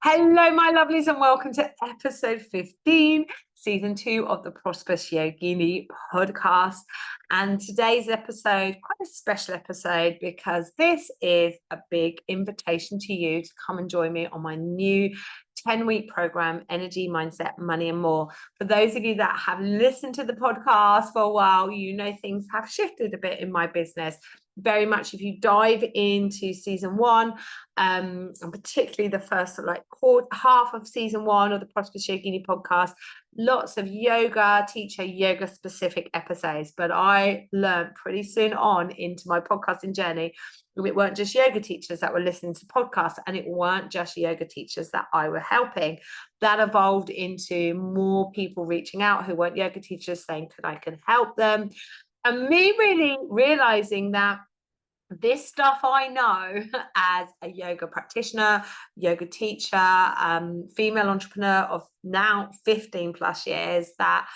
Hello, my lovelies, and welcome to episode 15, season 2 of the Prosperous Yogini Podcast. And today's episode, quite a special episode, because this is a big invitation to you to come and join me on my new 10-week program, Energy, Mindset, Money, and More. For those of you that have listened to the podcast for a while, you know things have shifted a bit in my business. Very much, if you dive into season 1, and particularly the first half of season 1 of the Prosperous Yogini Podcast, lots of yoga specific episodes. But I learned pretty soon on into my podcasting journey, it weren't just yoga teachers that were listening to podcasts, and it weren't just yoga teachers that I were helping. That evolved into more people reaching out who weren't yoga teachers, saying I can help them, and me really realizing that this stuff I know as a yoga practitioner, yoga teacher, female entrepreneur of now 15 plus years, that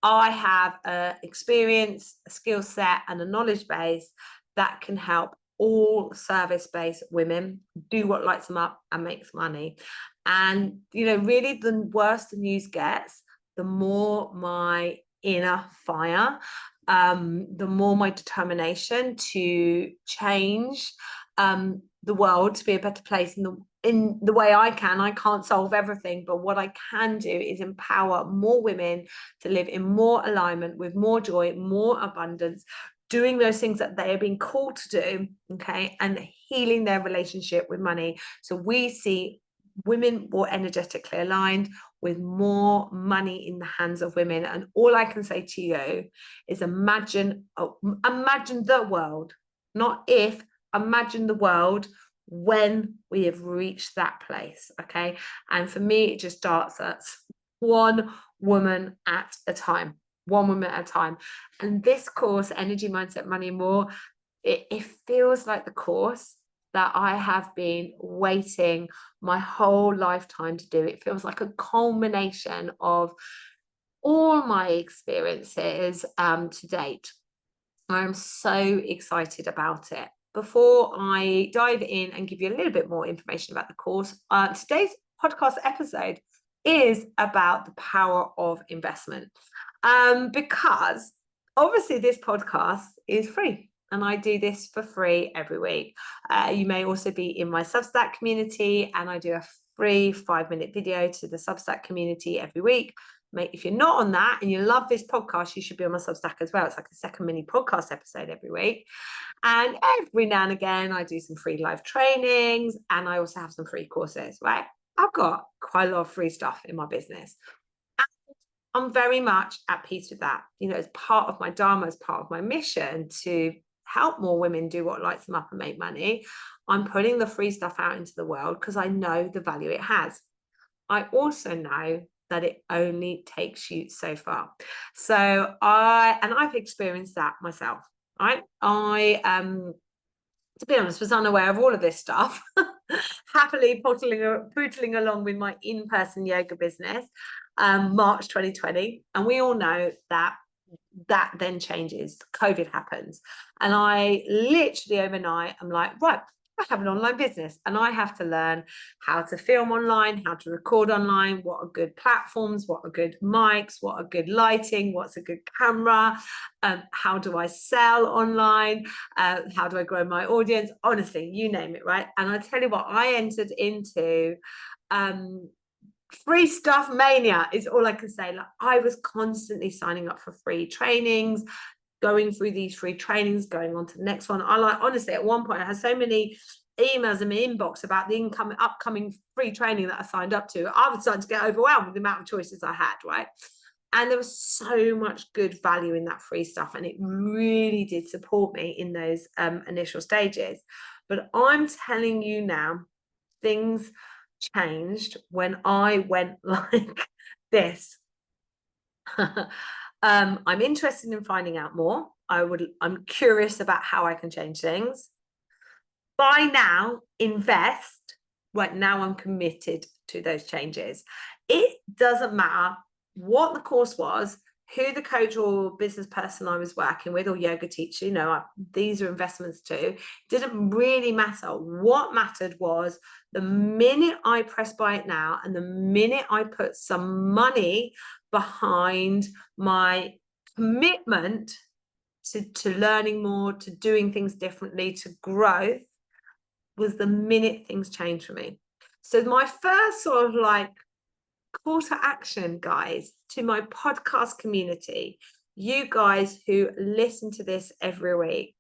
I have an experience, a skill set, and a knowledge base that can help all service-based women do what lights them up and makes money. And, really the worse the news gets, the more my inner fire, the more my determination to change the world to be a better place in the way I can. I can't solve everything, but what I can do is empower more women to live in more alignment, with more joy, more abundance, doing those things that they are being called to do, okay, and healing their relationship with money. So we see women more energetically aligned, with more money in the hands of women. And all I can say to you is imagine the world, not if, imagine the world when we have reached that place, okay? And for me, it just starts at one woman at a time. And this course, Energy, Mindset, Money, More, it feels like the course that I have been waiting my whole lifetime to do. It feels like a culmination of all my experiences to date. I'm so excited about it. Before I dive in and give you a little bit more information about the course, today's podcast episode is about the power of investment. Because obviously this podcast is free, and I do this for free every week. You may also be in my Substack community, and I do a free 5-minute video to the Substack community every week. Mate, if you're not on that and you love this podcast, you should be on my Substack as well. It's like a second mini podcast episode every week. And every now and again, I do some free live trainings, and I also have some free courses, right? I've got quite a lot of free stuff in my business. I'm very much at peace with that. As part of my dharma, as part of my mission to help more women do what lights them up and make money, I'm putting the free stuff out into the world because I know the value it has. I also know that it only takes you so far. So I've experienced that myself, right? I to be honest, was unaware of all of this stuff, happily pootling along with my in-person yoga business, March 2020. And we all know that then changes. COVID happens. And I literally overnight, I'm like, right, I have an online business, and I have to learn how to film online, how to record online, what are good platforms, what are good mics, what are good lighting, what's a good camera, how do I sell online, how do I grow my audience, honestly, you name it, right? And I tell you what, I entered into free stuff mania is all I can say. Like, I was constantly signing up for free trainings, going through these free trainings, going on to the next one. Honestly, at one point I had so many emails in my inbox about the upcoming free training that I signed up to. I was starting to get overwhelmed with the amount of choices I had, right? And there was so much good value in that free stuff, and it really did support me in those initial stages. But I'm telling you now, things changed when I went like this. I'm interested in finding out more. I'm curious about how I can change things. Buy now, invest. Right now, I'm committed to those changes. It doesn't matter what the course was. who the coach or business person I was working with, or yoga teacher, these are investments too. It didn't really matter. What mattered was the minute I press buy it now, and the minute I put some money behind my commitment to learning more, to doing things differently, to growth, was the minute things changed for me. So my first sort of like call to action, guys, to my podcast community, you guys who listen to this every week,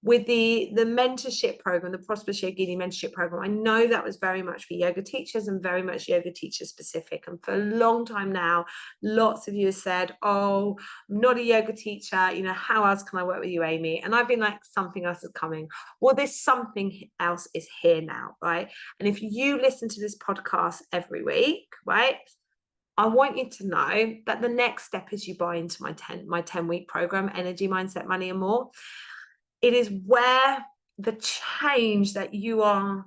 with the mentorship program, the Prosperous Yogini mentorship program, I know that was very much for yoga teachers and very much yoga teacher specific. And for a long time now, lots of you have said, oh, I'm not a yoga teacher. How else can I work with you, Amy? And I've been like, something else is coming. Well, this something else is here now, right? And if you listen to this podcast every week, right, I want you to know that the next step is you buy into my 10-week program, Energy, Mindset, Money, and More. It is where the change that you are,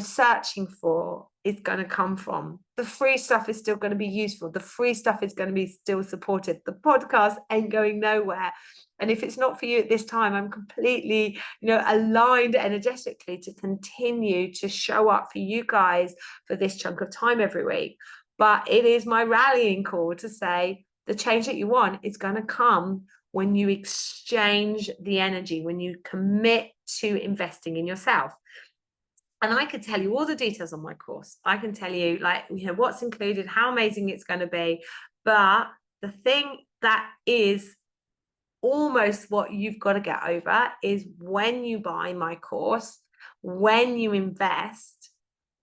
searching for is going to come from. The free stuff is still going to be useful. The free stuff is going to be still supported. The podcast ain't going nowhere. And if it's not for you at this time, I'm completely, aligned energetically to continue to show up for you guys for this chunk of time every week. But it is my rallying call to say the change that you want is going to come when you exchange the energy, when you commit to investing in yourself. And I could tell you all the details on my course. I can tell you what's included, how amazing it's going to be. But the thing that is almost what you've got to get over is when you buy my course, when you invest,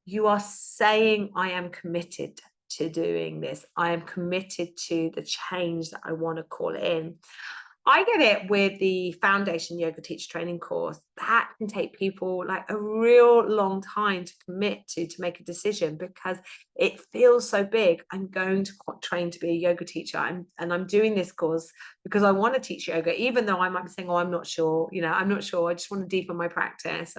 you are saying, I am committed to doing this. I am committed to the change that I want to call in. I get it with the foundation yoga teacher training course. That can take people like a real long time to commit to make a decision, because it feels so big. I'm going to train to be a yoga teacher, and I'm doing this course because I want to teach yoga, even though I might be saying, oh, I'm not sure, I'm not sure. I just want to deepen my practice.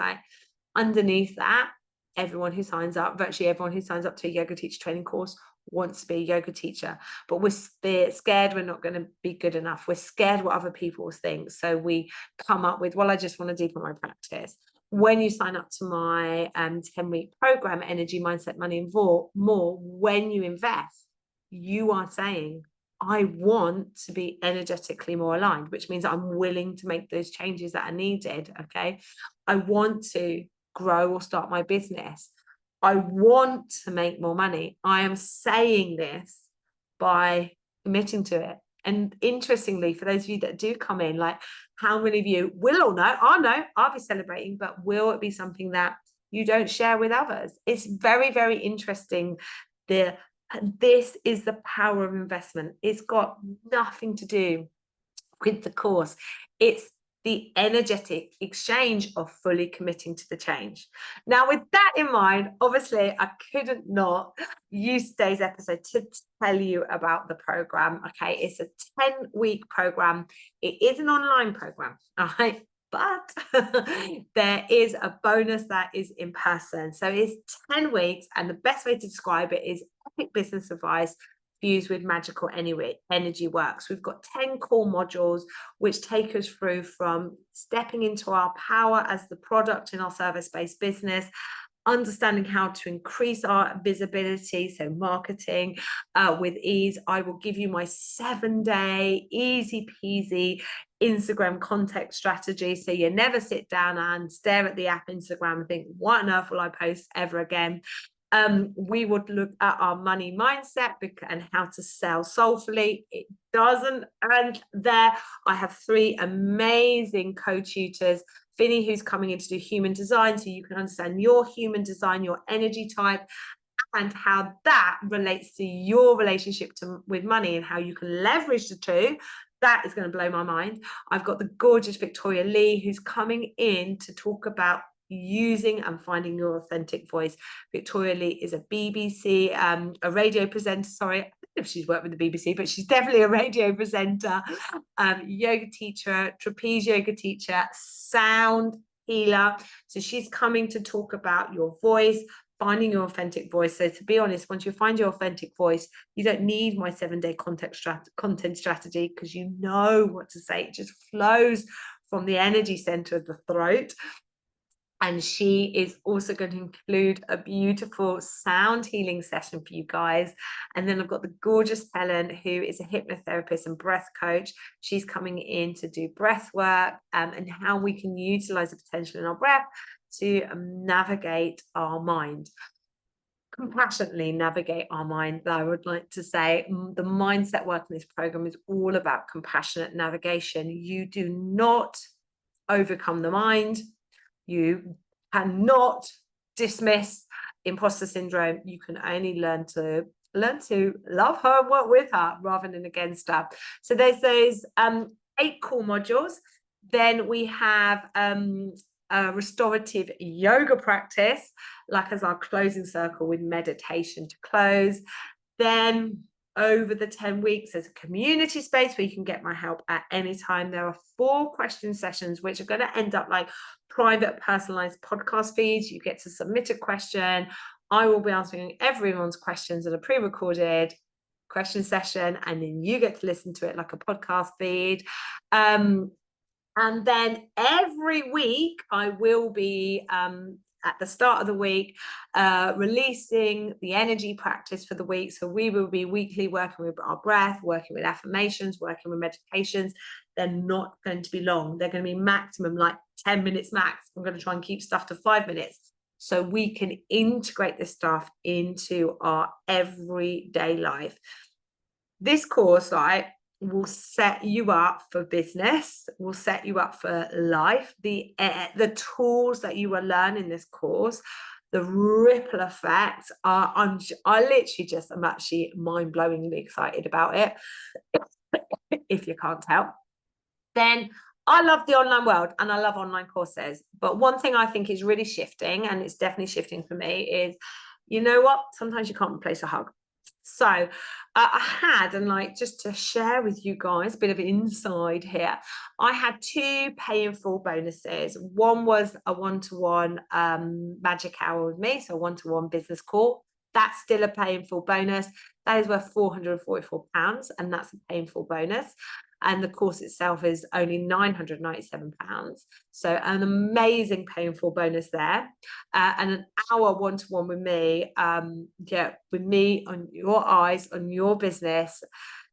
Underneath that, everyone who signs up, virtually everyone who signs up to a yoga teacher training course, wants to be a yoga teacher, but we're scared we're not going to be good enough. We're scared what other people think. So we come up with, well, I just want to deepen my practice. When you sign up to my 10-week program, Energy, Mindset, Money, and More, when you invest, you are saying, I want to be energetically more aligned, which means I'm willing to make those changes that are needed. Okay. I want to grow or start my business. I want to make more money. I am saying this by committing to it. And interestingly, for those of you that do come in, like how many of you will or know, I'll be celebrating, but will it be something that you don't share with others? It's very, very interesting. This is the power of investment. It's got nothing to do with the course. It's the energetic exchange of fully committing to the change. Now, with that in mind, obviously, I couldn't not use today's episode to tell you about the program. Okay, it's a 10-week program. It is an online program, all right? But there is a bonus that is in person. So it's 10 weeks, and the best way to describe it is epic business advice fused with magical energy works. We've got 10 core modules which take us through from stepping into our power as the product in our service-based business, understanding how to increase our visibility, so marketing with ease. I will give you my 7-day easy peasy Instagram content strategy, so you never sit down and stare at the app Instagram and think, what on earth will I post ever again? We would look at our money mindset and how to sell soulfully. It doesn't end there. I have 3 amazing co-tutors. Finny, who's coming in to do human design, so you can understand your human design, your energy type, and how that relates to your relationship with money and how you can leverage the two. That is going to blow my mind. I've got the gorgeous Victoria Lee, who's coming in to talk about using and finding your authentic voice. Victoria Lee is a BBC, a radio presenter. Sorry, I don't know if she's worked with the BBC, but she's definitely a radio presenter, yoga teacher, trapeze yoga teacher, sound healer. So she's coming to talk about your voice, finding your authentic voice. So to be honest, once you find your authentic voice, you don't need my 7-day content strategy, because you know what to say. It just flows from the energy center of the throat. And she is also going to include a beautiful sound healing session for you guys. And then I've got the gorgeous Helen, who is a hypnotherapist and breath coach. She's coming in to do breath work and how we can utilize the potential in our breath to navigate our mind. Compassionately navigate our mind, though. I would like to say the mindset work in this program is all about compassionate navigation. You do not overcome the mind. You cannot dismiss imposter syndrome. You can only learn to love her and work with her rather than against her. So there's those 8 core modules. Then we have a restorative yoga practice, like as our closing circle, with meditation to close. Then over the 10 weeks, there's a community space where you can get my help at any time. There are 4 question sessions, which are going to end up like private personalized podcast feeds. You get to submit a question. I will be answering everyone's questions in a pre-recorded question session, and then you get to listen to it like a podcast feed. And then every week I will be at the start of the week releasing the energy practice for the week. So we will be weekly working with our breath, working with affirmations, working with meditations. They're not going to be long. They're going to be maximum like 10 minutes max. I'm going to try and keep stuff to 5 minutes so we can integrate this stuff into our everyday life. This course, like, will set you up for business, will set you up for life. The tools that you will learn in this course, the ripple effects are, I'm actually mind-blowingly excited about it, if you can't tell. Then I love the online world and I love online courses. But one thing I think is really shifting, and it's definitely shifting for me, is, you know what? Sometimes you can't replace a hug. So I had, and like just to share with you guys a bit of inside here, I had 2 pay in full bonuses. One was a one-to-one magic hour with me, so one-to-one business call. That's still a pay in full bonus. That is worth £444, and that's a pay in full bonus. And the course itself is only £997. So an amazing pay in full bonus there. And an hour one-to-one with me, with me on your eyes, on your business.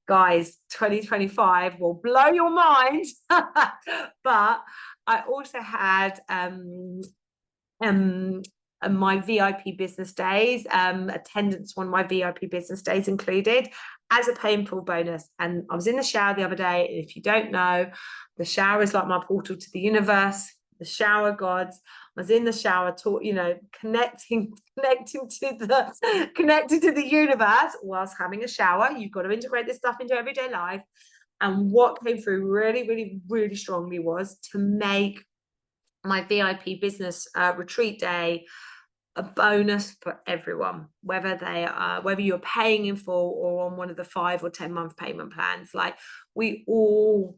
Guys, 2025 will blow your mind. But I also had my VIP business days, attendance on my VIP business days included as a pay in full bonus. And I was in the shower the other day. And if you don't know, the shower is like my portal to the universe, the shower gods. I was in the shower, connecting to the universe whilst having a shower. You've got to integrate this stuff into everyday life. And what came through really, really, really strongly was to make my VIP business retreat day a bonus for everyone, whether you're paying in full or on one of the 5 or 10 month payment plans. Like, we all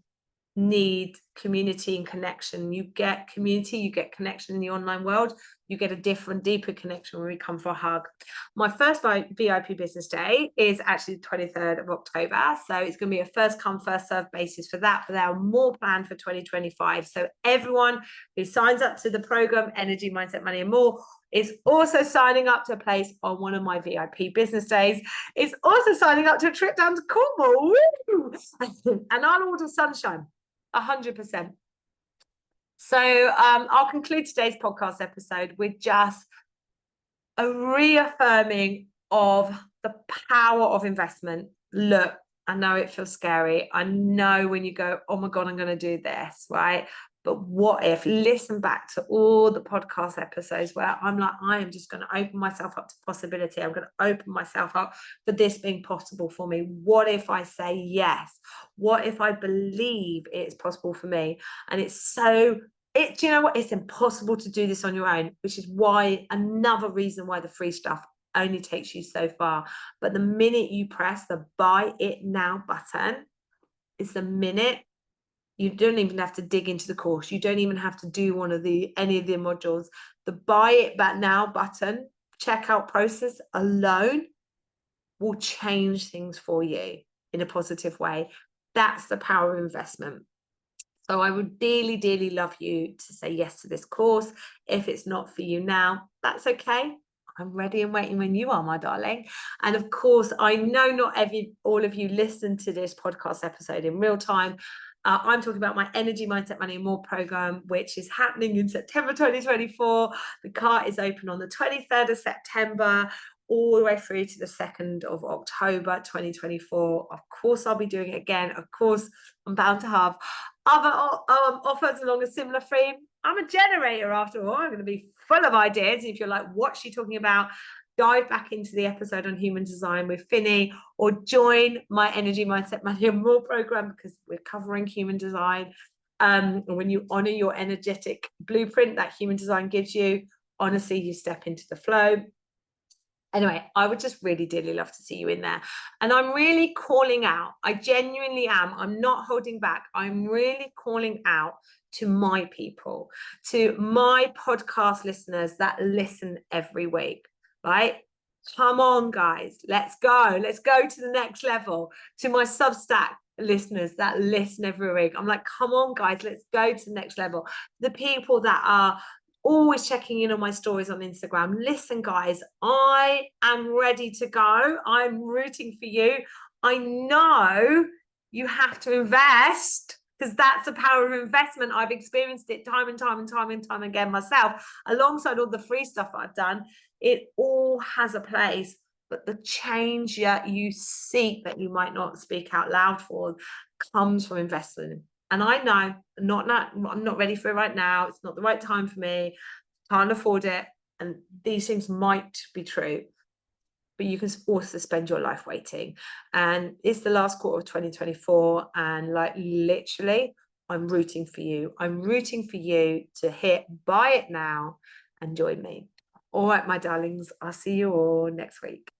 need community and connection. You get community, you get connection in the online world, you get a different, deeper connection when we come for a hug. My first VIP business day is actually the 23rd of October. So it's going to be a first come, first serve basis for that. But there are more planned for 2025. So everyone who signs up to the program, Energy, Mindset, Money and More, is also signing up to a place on one of my VIP business days. It's also signing up to a trip down to Cornwall. Woo! And I'll order sunshine, 100%. So I'll conclude today's podcast episode with just a reaffirming of the power of investment. Look, I know it feels scary. I know when you go, oh my God, I'm going to do this, right? But what if, listen back to all the podcast episodes where I'm like, I am just going to open myself up to possibility. I'm going to open myself up for this being possible for me. What if I say yes? What if I believe it's possible for me? And do you know what? It's impossible to do this on your own, which is why, another reason why the free stuff only takes you so far. But the minute you press the buy it now button, it's the minute. You don't even have to dig into the course. You don't even have to do any of the modules. The buy it back now button checkout process alone will change things for you in a positive way. That's the power of investment. So I would dearly, dearly love you to say yes to this course. If it's not for you now, that's okay. I'm ready and waiting when you are, my darling. And of course, I know not all of you listen to this podcast episode in real time. I'm talking about my Energy, Mindset, Money and More program, which is happening in September 2024. The cart is open on the 23rd of September, all the way through to the 2nd of October 2024. Of course, I'll be doing it again. Of course, I'm bound to have other offers along a similar theme. I'm a generator after all. I'm going to be full of ideas. If you're like, what's she talking about? Dive back into the episode on human design with Finny, or join my Energy, Mindset, Money and More program, because we're covering human design. And when you honor your energetic blueprint that human design gives you, honestly, you step into the flow. Anyway, I would just really dearly love to see you in there. And I'm really calling out, I genuinely am, I'm not holding back. I'm really calling out to my people, to my podcast listeners that listen every week, right? Come on, guys, let's go. Let's go to the next level. To my Substack listeners that listen every week, I'm like, come on, guys, let's go to the next level. The people that are always checking in on my stories on Instagram. Listen, guys, I am ready to go. I'm rooting for you. I know you have to invest, because that's the power of investment. I've experienced it time and time again myself, alongside all the free stuff that I've done. It all has a place, but the change you seek that you might not speak out loud for comes from investing. And I know I'm not ready for it right now. It's not the right time for me. Can't afford it. And these things might be true, but you can also spend your life waiting. And it's the last quarter of 2024. And like literally, I'm rooting for you. I'm rooting for you to hit buy it now and join me. All right, my darlings, I'll see you all next week.